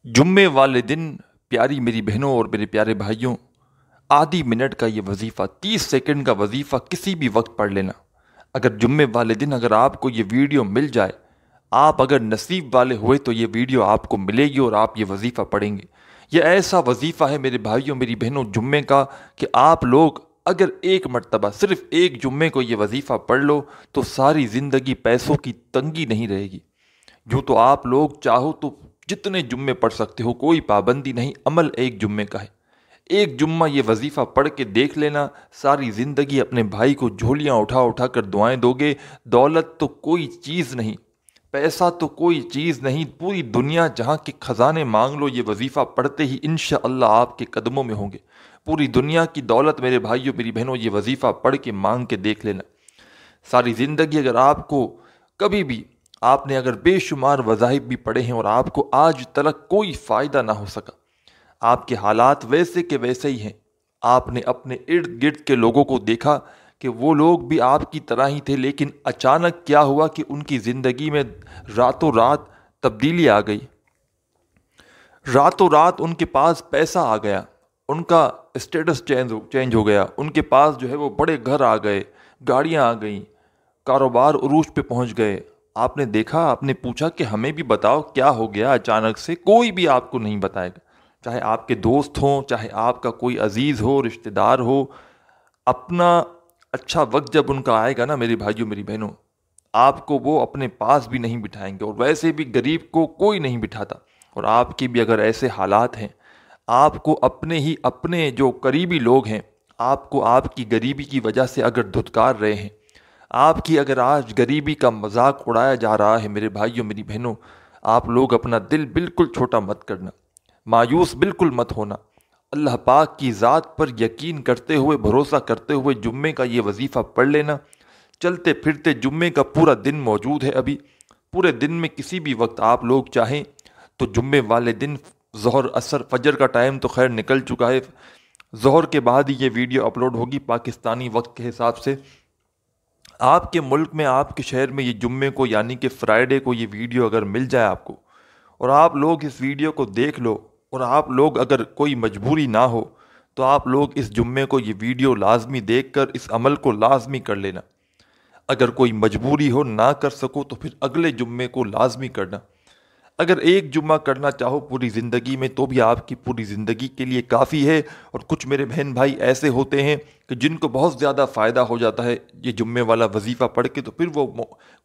جمعے والے دن پیاری میری بہنوں اور میرے پیارے بھائیوں، آدھی منٹ کا یہ وظیفہ، 30 سیکنڈ کا وظیفہ کسی بھی وقت پڑھ لینا۔ اگر جمعے والے دن اگر آپ کو یہ ویڈیو مل جائے، آپ اگر نصیب والے ہوئے تو یہ ویڈیو آپ کو ملے گی اور آپ یہ وظیفہ پڑھیں گے۔ یہ ایسا وظیفہ ہے میرے بھائیوں میری بہنوں جمعے کا کہ آپ لوگ اگر ایک مرتبہ صرف ایک جمعے کو یہ وظیفہ پڑھ لو تو ساری زندگی پیسوں کی تنگی نہیں رہے گی۔ یوں تو آپ لوگ چاہو تو جتنے جمعے پڑھ سکتے ہو، کوئی پابندی نہیں، عمل ایک جمعے کا ہے۔ ایک جمعہ یہ وظیفہ پڑھ کے دیکھ لینا، ساری زندگی اپنے بھائی کو جھولیاں اٹھا اٹھا کر دعائیں دو گے۔ دولت تو کوئی چیز نہیں، پیسہ تو کوئی چیز نہیں، پوری دنیا جہاں کے خزانے مانگ لو، یہ وظیفہ پڑھتے ہی انشاءاللہ آپ کے قدموں میں ہوں گے۔ پوری دنیا کی دولت میرے بھائیوں میری بہنوں یہ وظیفہ پڑھ کے مانگ کے دیکھ لینا۔ ساری زندگی اگر آپ کو کبھی بھی آپ نے اگر بے شمار وظائف بھی پڑھے ہیں اور آپ کو آج تلک کوئی فائدہ نہ ہو سکا، آپ کے حالات ویسے کے ویسے ہی ہیں۔ آپ نے اپنے ارد گرد کے لوگوں کو دیکھا کہ وہ لوگ بھی آپ کی طرح ہی تھے، لیکن اچانک کیا ہوا کہ ان کی زندگی میں راتوں رات تبدیلی آ گئی۔ راتوں رات ان کے پاس پیسہ آ گیا، ان کا اسٹیٹس چینج ہو گیا، ان کے پاس جو ہے وہ بڑے گھر آ گئے، گاڑیاں آ گئیں، کاروبار عروج پہ پہنچ گئے۔ آپ نے دیکھا، آپ نے پوچھا کہ ہمیں بھی بتاؤ کیا ہو گیا اچانک سے؟ کوئی بھی آپ کو نہیں بتائے گا، چاہے آپ کے دوست ہوں، چاہے آپ کا کوئی عزیز ہو، رشتہ دار ہو۔ اپنا اچھا وقت جب ان کا آئے گا نا میری بھائیوں میری بہنوں، آپ کو وہ اپنے پاس بھی نہیں بٹھائیں گے، اور ویسے بھی غریب کو کوئی نہیں بٹھاتا۔ اور آپ کی بھی اگر ایسے حالات ہیں، آپ کو اپنے جو قریبی لوگ ہیں، آپ کو آپ کی غریبی کی وجہ سے اگر دھتکار رہے ہیں، آپ کی اگر آج غریبی کا مذاق اڑایا جا رہا ہے میرے بھائیوں میری بہنوں، آپ لوگ اپنا دل بالکل چھوٹا مت کرنا، مایوس بالکل مت ہونا۔ اللہ پاک کی ذات پر یقین کرتے ہوئے، بھروسہ کرتے ہوئے جمعے کا یہ وظیفہ پڑھ لینا۔ چلتے پھرتے جمعے کا پورا دن موجود ہے ابھی۔ پورے دن میں کسی بھی وقت آپ لوگ چاہیں تو جمعے والے دن ظہر عصر فجر کا ٹائم تو خیر نکل چکا ہے، ظہر کے بعد ہی یہ ویڈیو اپلوڈ ہوگی پاکستانی وقت کے حساب سے۔ آپ کے ملک میں، آپ کے شہر میں یہ جمعے کو یعنی کہ فرائیڈے کو یہ ویڈیو اگر مل جائے آپ کو، اور آپ لوگ اس ویڈیو کو دیکھ لو، اور آپ لوگ اگر کوئی مجبوری نہ ہو تو آپ لوگ اس جمعے کو یہ ویڈیو لازمی دیکھ کر اس عمل کو لازمی کر لینا۔ اگر کوئی مجبوری ہو، نہ کر سکو، تو پھر اگلے جمعے کو لازمی کرنا۔ اگر ایک جمعہ کرنا چاہو پوری زندگی میں تو بھی آپ کی پوری زندگی کے لیے کافی ہے۔ اور کچھ میرے بہن بھائی ایسے ہوتے ہیں کہ جن کو بہت زیادہ فائدہ ہو جاتا ہے یہ جمعے والا وظیفہ پڑھ کے، تو پھر وہ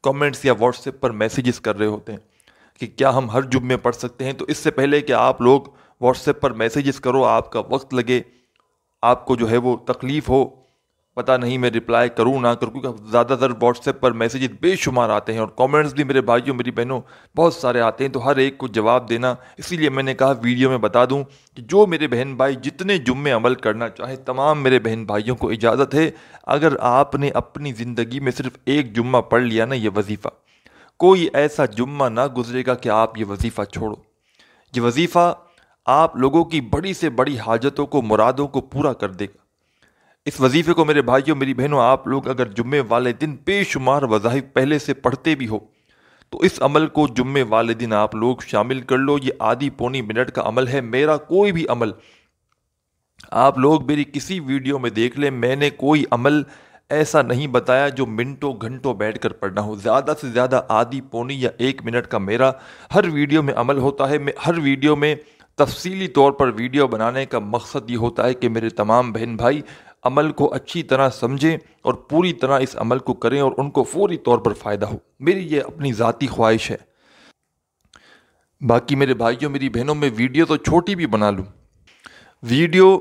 کامنٹس یا واٹس ایپ پر میسیجز کر رہے ہوتے ہیں کہ کیا ہم ہر جمعے پڑھ سکتے ہیں؟ تو اس سے پہلے کہ آپ لوگ واٹس ایپ پر میسیجز کرو، آپ کا وقت لگے، آپ کو جو ہے وہ تکلیف ہو، پتہ نہیں میں رپلائی کروں نہ کروں، کیونکہ زیادہ تر واٹس ایپ پر میسیجز بے شمار آتے ہیں اور کامنٹس بھی میرے بھائیوں میری بہنوں بہت سارے آتے ہیں، تو ہر ایک کو جواب دینا، اسی لیے میں نے کہا ویڈیو میں بتا دوں کہ جو میرے بہن بھائی جتنے جمعے عمل کرنا چاہے، تمام میرے بہن بھائیوں کو اجازت ہے۔ اگر آپ نے اپنی زندگی میں صرف ایک جمعہ پڑھ لیا نا یہ وظیفہ، کوئی ایسا جمعہ نہ گزرے گا کہ آپ یہ وظیفہ چھوڑو۔ یہ وظیفہ آپ لوگوں کی بڑی سے بڑی حاجتوں کو، مرادوں کو پورا کر دے گا۔ اس وظیفے کو میرے بھائیوں میری بہنوں آپ لوگ اگر جمعے والے دن بے شمار وظائف پہلے سے پڑھتے بھی ہو تو اس عمل کو جمعے والے دن آپ لوگ شامل کر لو۔ یہ آدھی پونی منٹ کا عمل ہے۔ میرا کوئی بھی عمل آپ لوگ میری کسی ویڈیو میں دیکھ لیں، میں نے کوئی عمل ایسا نہیں بتایا جو منٹوں گھنٹوں بیٹھ کر پڑھنا ہو۔ زیادہ سے زیادہ آدھی پونی یا 1 منٹ کا میرا ہر ویڈیو میں عمل ہوتا ہے۔ میں ہر ویڈیو میں تفصیلی طور پر ویڈیو بنانے کا مقصد یہ ہوتا ہے کہ میرے تمام بہن بھائی عمل کو اچھی طرح سمجھیں اور پوری طرح اس عمل کو کریں اور ان کو فوری طور پر فائدہ ہو۔ میری یہ اپنی ذاتی خواہش ہے۔ باقی میرے بھائیوں میری بہنوں میں ویڈیو تو چھوٹی بھی بنا لوں، ویڈیو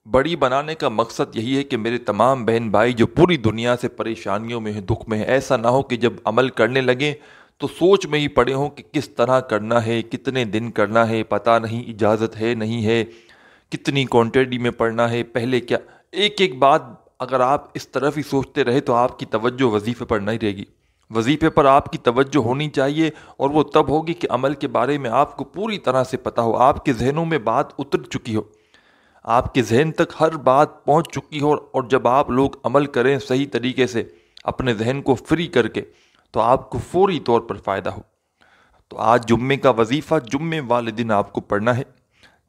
بڑی بنانے کا مقصد یہی ہے کہ میرے تمام بہن بھائی جو پوری دنیا سے پریشانیوں میں ہیں، دکھ میں ہیں، ایسا نہ ہو کہ جب عمل کرنے لگیں تو سوچ میں ہی پڑے ہوں کہ کس طرح کرنا ہے، کتنے دن کرنا ہے، پتہ نہیں اجازت ہے نہیں ہے، کتنی کوانٹٹی میں پڑھنا ہے، پہلے کیا۔ ایک ایک بات اگر آپ اس طرف ہی سوچتے رہے تو آپ کی توجہ وظیفے پر نہیں رہے گی۔ وظیفے پر آپ کی توجہ ہونی چاہیے، اور وہ تب ہوگی کہ عمل کے بارے میں آپ کو پوری طرح سے پتہ ہو، آپ کے ذہنوں میں بات اتر چکی ہو، آپ کے ذہن تک ہر بات پہنچ چکی ہو، اور جب آپ لوگ عمل کریں صحیح طریقے سے اپنے ذہن کو فری کر کے تو آپ کو فوری طور پر فائدہ ہو۔ تو آج جمعے کا وظیفہ جمعے والے دن آپ کو پڑھنا ہے،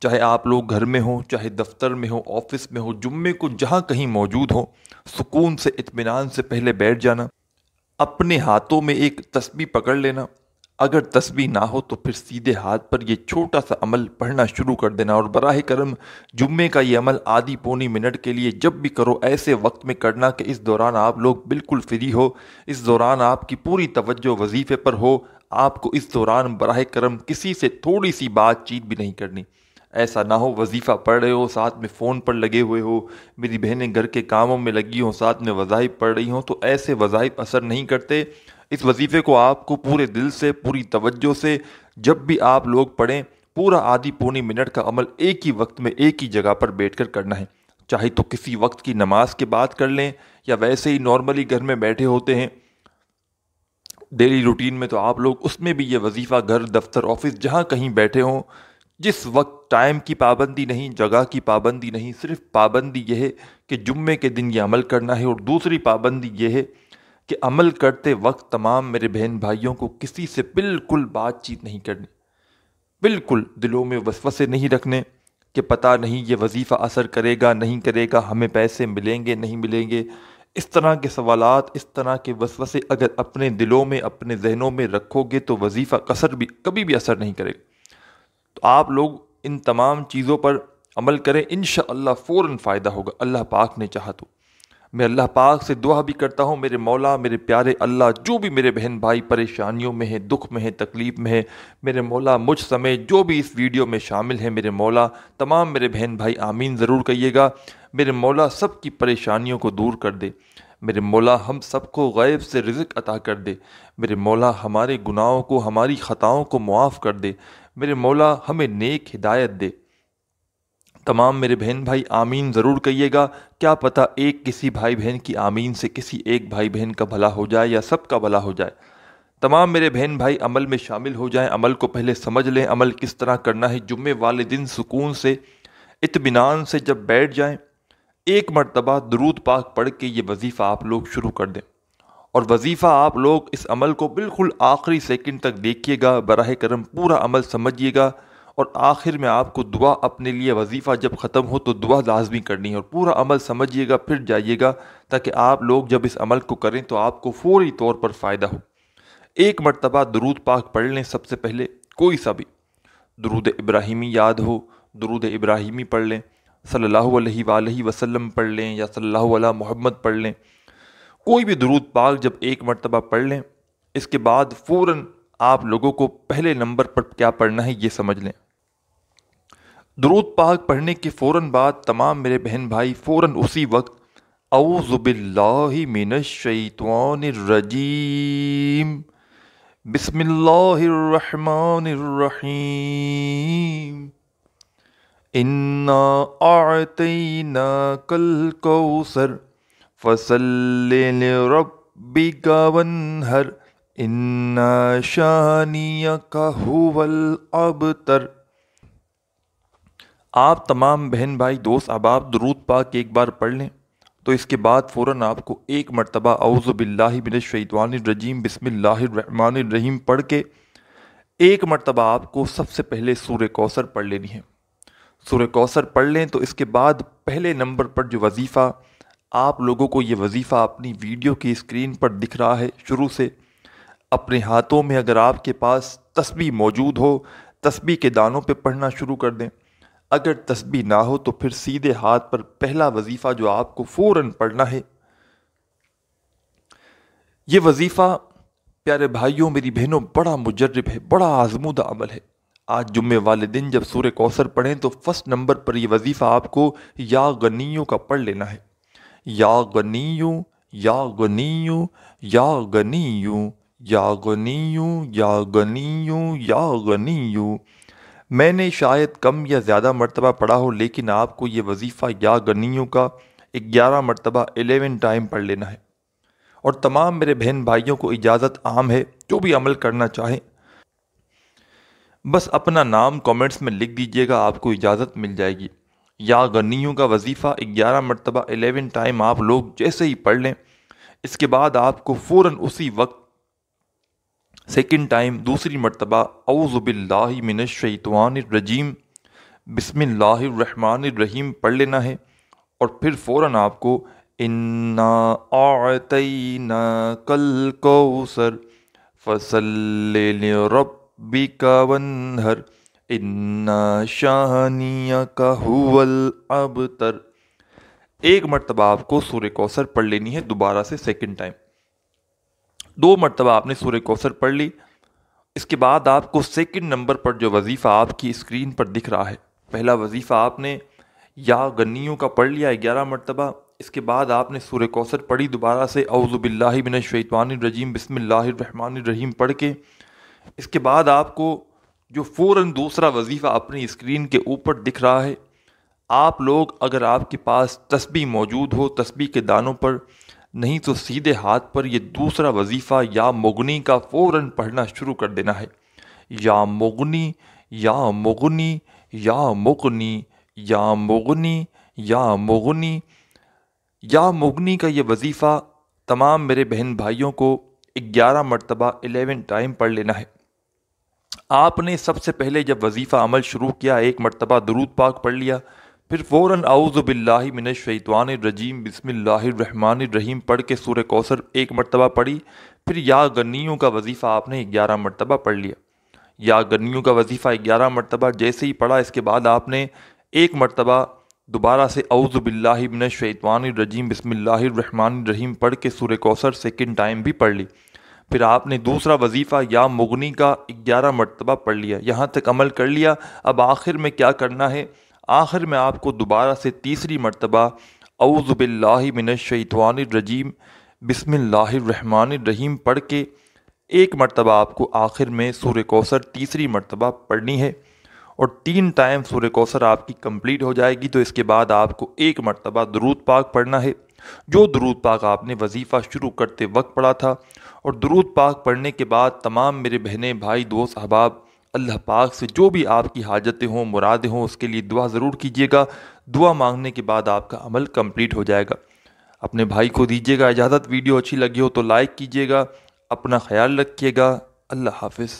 چاہے آپ لوگ گھر میں ہوں، چاہے دفتر میں ہوں، آفس میں ہوں، جمعے کو جہاں کہیں موجود ہوں، سکون سے اطمینان سے پہلے بیٹھ جانا، اپنے ہاتھوں میں ایک تسبیح پکڑ لینا، اگر تسبیح نہ ہو تو پھر سیدھے ہاتھ پر یہ چھوٹا سا عمل پڑھنا شروع کر دینا، اور براہ کرم جمعے کا یہ عمل آدھی پونی منٹ کے لیے جب بھی کرو ایسے وقت میں کرنا کہ اس دوران آپ لوگ بالکل فری ہو، اس دوران آپ کی پوری توجہ وظیفے پر ہو، آپ کو اس دوران براہ کرم کسی سے تھوڑی سی بات چیت بھی نہیں کرنی۔ ایسا نہ ہو وظیفہ پڑھ رہے ہو ساتھ میں فون پر لگے ہوئے ہو، میری بہنیں گھر کے کاموں میں لگی ہوں ساتھ میں وظائف پڑھ رہی ہوں، تو ایسے وظائف اثر نہیں کرتے۔ اس وظیفے کو آپ کو پورے دل سے، پوری توجہ سے جب بھی آپ لوگ پڑھیں، پورا آدھی پونی منٹ کا عمل ایک ہی وقت میں ایک ہی جگہ پر بیٹھ کر کرنا ہے، چاہے تو کسی وقت کی نماز کے بعد کر لیں یا ویسے ہی نارملی گھر میں بیٹھے ہوتے ہیں ڈیلی روٹین میں، تو آپ لوگ اس میں بھی یہ وظیفہ گھر، دفتر، آفس جہاں کہیں بیٹھے ہوں، جس وقت ٹائم کی پابندی نہیں، جگہ کی پابندی نہیں، صرف پابندی یہ ہے کہ جمعے کے دن یہ عمل کرنا ہے، اور دوسری پابندی یہ ہے کہ عمل کرتے وقت تمام میرے بہن بھائیوں کو کسی سے بالکل بات چیت نہیں کرنی، بالکل دلوں میں وسوسے نہیں رکھنے کہ پتہ نہیں یہ وظیفہ اثر کرے گا نہیں کرے گا، ہمیں پیسے ملیں گے نہیں ملیں گے، اس طرح کے سوالات، اس طرح کے وسوسے اگر اپنے دلوں میں، اپنے ذہنوں میں رکھو گے تو وظیفہ کبھی بھی اثر نہیں کرے گا۔ تو آپ لوگ ان تمام چیزوں پر عمل کریں، انشاءاللہ فوراً فائدہ ہوگا، اللہ پاک نے چاہا تو۔ میں اللہ پاک سے دعا بھی کرتا ہوں، میرے مولا، میرے پیارے اللہ، جو بھی میرے بہن بھائی پریشانیوں میں ہیں، دکھ میں ہیں، تکلیف میں ہیں، میرے مولا مجھ سمیت جو بھی اس ویڈیو میں شامل ہیں، میرے مولا تمام میرے بہن بھائی آمین ضرور کہیے گا۔ میرے مولا سب کی پریشانیوں کو دور کر دے، میرے مولا ہم سب کو غیب سے رزق عطا کر دے، میرے مولا ہمارے گناہوں کو، ہماری خطاؤں کو معاف کر دے، میرے مولا ہمیں نیک ہدایت دے۔ تمام میرے بہن بھائی آمین ضرور کہیے گا، کیا پتہ ایک کسی بھائی بہن کی آمین سے کسی ایک بھائی بہن کا بھلا ہو جائے یا سب کا بھلا ہو جائے۔ تمام میرے بہن بھائی عمل میں شامل ہو جائیں، عمل کو پہلے سمجھ لیں، عمل کس طرح کرنا ہے، جمعے والے دن سکون سے، اطمینان سے جب بیٹھ جائیں، ایک مرتبہ درود پاک پڑھ کے یہ وظیفہ آپ لوگ شروع کر دیں، اور وظیفہ آپ لوگ اس عمل کو بالکل آخری سیکنڈ تک دیکھیے گا، براہ کرم پورا عمل سمجھیے گا، اور آخر میں آپ کو دعا اپنے لیے، وظیفہ جب ختم ہو تو دعا لازمی کرنی ہے، اور پورا عمل سمجھیے گا پھر جائیے گا، تاکہ آپ لوگ جب اس عمل کو کریں تو آپ کو فوری طور پر فائدہ ہو۔ ایک مرتبہ درود پاک پڑھ لیں، سب سے پہلے کوئی سا بھی درود ابراہیمی یاد ہو، درود ابراہیمی پڑھ لیں، صلی اللہ علیہ وآلہ وسلم پڑھ لیں، یا صلی اللہ علیہ محمد پڑھ لیں، کوئی بھی درود پاک جب ایک مرتبہ پڑھ لیں، اس کے بعد فوراً آپ لوگوں کو پہلے نمبر پر کیا پڑھنا ہے یہ سمجھ لیں۔ درود پاک پڑھنے کے فوراً بعد تمام میرے بہن بھائی فوراً اسی وقت اعوذ باللہ من الشیطان الرجیم، بسم اللہ الرحمن الرحیم، انا اعطیناک الکوثر فصل لربک وانحر ان شانیک ھو الابتر۔ آپ تمام بہن بھائی، دوست احباب درود پاک ایک بار پڑھ لیں، تو اس کے بعد فوراً آپ کو ایک مرتبہ اعوذ باللہ من الشیطان الرجیم بسم اللہ الرحمن الرحیم پڑھ کے ایک مرتبہ آپ کو سب سے پہلے سورہ کوثر پڑھ لینی ہے۔ سورہ کوثر پڑھ لیں تو اس کے بعد پہلے نمبر پر جو وظیفہ آپ لوگوں کو، یہ وظیفہ اپنی ویڈیو کی اسکرین پر دکھ رہا ہے، شروع سے اپنے ہاتھوں میں اگر آپ کے پاس تسبیح موجود ہو، تسبیح کے دانوں پہ پڑھنا شروع کر دیں، اگر تسبیح نہ ہو تو پھر سیدھے ہاتھ پر پہلا وظیفہ جو آپ کو فوراً پڑھنا ہے۔ یہ وظیفہ پیارے بھائیوں، میری بہنوں، بڑا مجرب ہے، بڑا آزمودہ عمل ہے۔ آج جمعے والے دن جب سورہ کوثر پڑھیں تو فرسٹ نمبر پر یہ وظیفہ آپ کو یا غنیوں کا پڑھ لینا ہے۔ یا غنیوں، یا غنیوں، یا غنیوں، یا غنیوں، یا غنیوں، یا غنیوں۔ میں نے شاید کم یا زیادہ مرتبہ پڑھا ہو، لیکن آپ کو یہ وظیفہ یا غنیوں کا 11 مرتبہ 11 ٹائم پڑھ لینا ہے۔ اور تمام میرے بہن بھائیوں کو اجازت عام ہے، جو بھی عمل کرنا چاہیں بس اپنا نام کومنٹس میں لکھ دیجئے گا، آپ کو اجازت مل جائے گی۔ یا غنیوں کا وظیفہ 11 مرتبہ 11 ٹائم آپ لوگ جیسے ہی پڑھ لیں، اس کے بعد آپ کو فوراً اسی وقت سیکنڈ ٹائم دوسری مرتبہ اعوذ باللہ من الشیطان الرجیم بسم اللہ الرحمن الرحیم پڑھ لینا ہے، اور پھر فوراً آپ کو انا اعطیناک الکوثر فصل لربک وانحر انا شانیک هو الابتر، ایک مرتبہ آپ کو سورہ کوثر پڑھ لینی ہے دوبارہ سے سیکنڈ ٹائم۔ 2 مرتبہ آپ نے سورہ کوثر پڑھ لی، اس کے بعد آپ کو سیکنڈ نمبر پر جو وظیفہ آپ کی اسکرین پر دکھ رہا ہے، پہلا وظیفہ آپ نے یا غنیوں کا پڑھ لیا 11 مرتبہ، اس کے بعد آپ نے سورہ کوثر پڑھی دوبارہ سے اعوذ باللہ من الشیطان الرجیم بسم اللہ الرحمن الرحیم پڑھ کے، اس کے بعد آپ کو جو فوراً دوسرا وظیفہ اپنی اسکرین کے اوپر دکھ رہا ہے، آپ لوگ اگر آپ کے پاس تسبیح موجود ہو، تسبیح کے دانوں پر، نہیں تو سیدھے ہاتھ پر یہ دوسرا وظیفہ یا مغنی کا فوراً پڑھنا شروع کر دینا ہے۔ یا مغنی یا مغنی یا مغنی یا مغنی یا مغنی یا مغنی کا یہ وظیفہ تمام میرے بہن بھائیوں کو 11 مرتبہ 11 ٹائم پڑھ لینا ہے۔ آپ نے سب سے پہلے جب وظیفہ عمل شروع کیا 1 مرتبہ درود پاک پڑھ لیا، پھر فوراً اعوذ باللہ من الشیطان الرجیم بسم اللہ الرحمن الرحیم پڑھ کے سورہ کوثر 1 مرتبہ پڑھی، پھر یا غنیوں کا وظیفہ آپ نے 11 مرتبہ پڑھ لیا۔ یا غنیوں کا وظیفہ 11 مرتبہ جیسے ہی پڑھا، اس کے بعد آپ نے 1 مرتبہ دوبارہ سے اعوذ باللہ من الشیطان الرجیم بسم اللہ الرحمن الرحیم پڑھ کے سورہ کوثر سیکنڈ ٹائم بھی پڑھ لی، پھر آپ نے دوسرا وظیفہ یا مغنی کا 11 مرتبہ پڑھ لیا، یہاں تک عمل کر لیا۔ اب آخر میں کیا کرنا ہے؟ آخر میں آپ کو دوبارہ سے تیسری مرتبہ اعوذ باللہ من الشیطان الرجیم بسم اللہ الرحمن الرحیم پڑھ کے 1 مرتبہ آپ کو آخر میں سورہ کوثر تیسری مرتبہ پڑھنی ہے، اور 3 ٹائم سورہ کوثر آپ کی کمپلیٹ ہو جائے گی تو اس کے بعد آپ کو 1 مرتبہ درود پاک پڑھنا ہے، جو درود پاک آپ نے وظیفہ شروع کرتے وقت پڑھا تھا۔ اور درود پاک پڑھنے کے بعد تمام میرے بہنیں بھائی دوست احباب اللہ پاک سے جو بھی آپ کی حاجتیں ہوں مرادیں ہوں اس کے لیے دعا ضرور کیجیے گا۔ دعا مانگنے کے بعد آپ کا عمل کمپلیٹ ہو جائے گا۔ اپنے بھائی کو دیجیے گا اجازت، ویڈیو اچھی لگی ہو تو لائک کیجیے گا، اپنا خیال رکھیے گا، اللہ حافظ۔